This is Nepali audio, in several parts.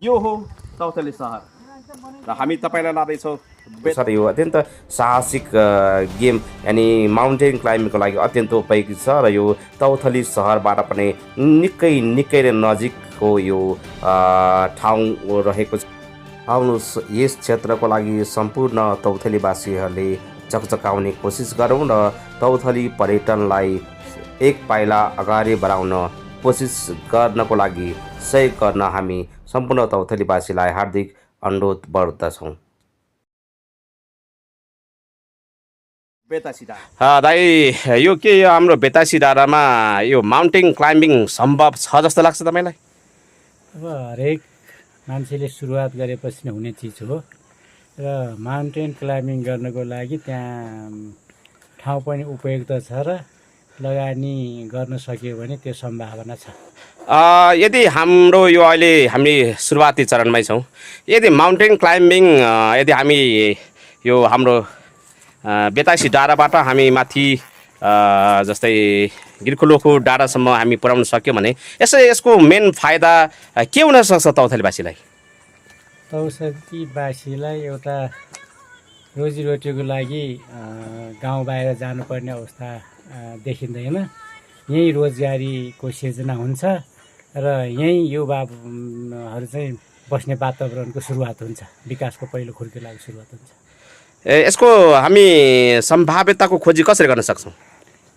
यो हो तौथली सहर र हामी तपाईलाई लाँदैछौँ सर यो अत्यन्त साहसिक गेम यानि माउन्टेन क्लाइम्बिङको लागि अत्यन्त उपयोगी छ र यो तौथली सहरबाट पनि निकै नै नजिकको यो ठाउँ रहेको छ। आउनुहोस् यस क्षेत्रको लागि सम्पूर्ण तौथलीवासीहरूले चकचकाउने कोसिस गरौँ र तौथली पर्यटनलाई एक पाइला अगाडि बढाउन कोसिस गर्नको लागि सहयोग गर्न हामी सम्पूर्ण तौथलीवासीलाई हार्दिक अनुरोध गर्दछौँ। बेतासी डाँडा दाइ यो के यो हाम्रो बेतासी डाँडामा यो माउन्टेन क्लाइम्बिङ सम्भव छ जस्तो लाग्छ तपाईँलाई? अब हरेक मान्छेले सुरुवात गरेपछि नै हुने चिज हो र माउन्टेन क्लाइम्बिङ गर्नको लागि त्यहाँ ठाउँ पनि उपयुक्त छ र लगानी गर्न सकियो भने त्यो सम्भावना छ। यदि हाम्रो यो अहिले हामी सुरुवाती चरणमै छौँ, यदि माउन्टेन क्लाइम्बिङ यदि हामी यो हाम्रो बेतासी डाँडाबाट हामी माथि जस्तै गिर्खुलोको डाँडासम्म हामी पुर्याउन सक्यौँ भने यसको मेन फाइदा के हुन सक्छ तौथलीवासीलाई? तौथलीवासीलाई एउटा रोजीरोटीको लागि गाउँ बाहिर जानुपर्ने अवस्था देखिँदैन। यहीँ रोजगारीको सिर्जना हुन्छ र यहीँ युवाहरू चाहिँ बस्ने वातावरणको सुरुवात हुन्छ, विकासको पहिलो खुर्की लागि सुरुवात हुन्छ। यसको हामी सम्भाव्यताको खोजी कसरी गर्न सक्छौँ?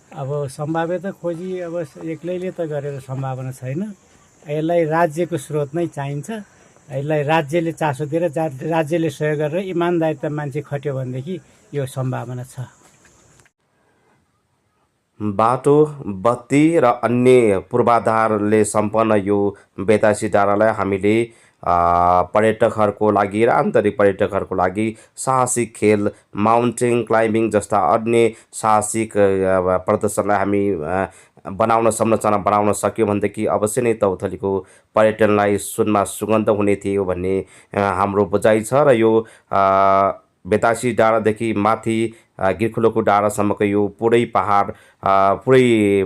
अब सम्भाव्यता खोजी अब एक्लैले त गरेर सम्भावना छैन। यसलाई राज्यको स्रोत नै चाहिन्छ। यसलाई राज्यले चासो दिएर राज्यले सहयोग गरेर इमान्दारिता मान्छे खट्यो भनेदेखि यो सम्भावना छ। बाटो, बत्ती र अन्य पूर्वाधारले सम्पन्न यो बेतासी डाँडालाई हामीले पर्यटकहरूको लागि र आन्तरिक पर्यटकहरूको लागि साहसिक खेल माउन्टेन क्लाइम्बिङ जस्ता अन्य साहसिक प्रदर्शनलाई हामी बनाउन संरचना बनाउन सक्यो भनेदेखि अवश्य नै तौथलीको पर्यटनलाई सुनमा सुगन्ध हुने थियो भन्ने हाम्रो बुझाइ छ र यो बेतासी डाँडादेखि माथि गिर्खुलोको डाँडासम्मको यो पुरै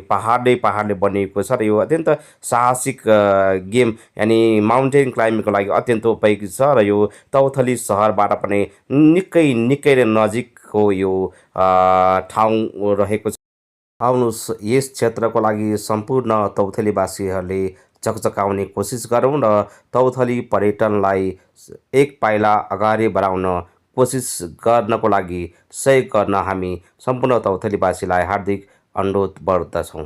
पहाडले बनिएको छ र यो अत्यन्त साहसिक गेम यानि माउन्टेन क्लाइम्बिङको लागि अत्यन्त उपयोगी छ र यो तौथली सहरबाट पनि निकै नै नजिकको यो ठाउँ रहेको छ। आउनुहोस् यस क्षेत्रको लागि सम्पूर्ण तौथलीवासीहरूले चकचकाउने कोसिस गरौँ र तौथली पर्यटनलाई एक पाइला अगाडि बढाउन कोसिस गर्नको लागि सहयोग गर्न हामी सम्पूर्ण तौथलीवासीलाई हार्दिक अनुरोध गर्दछौँ।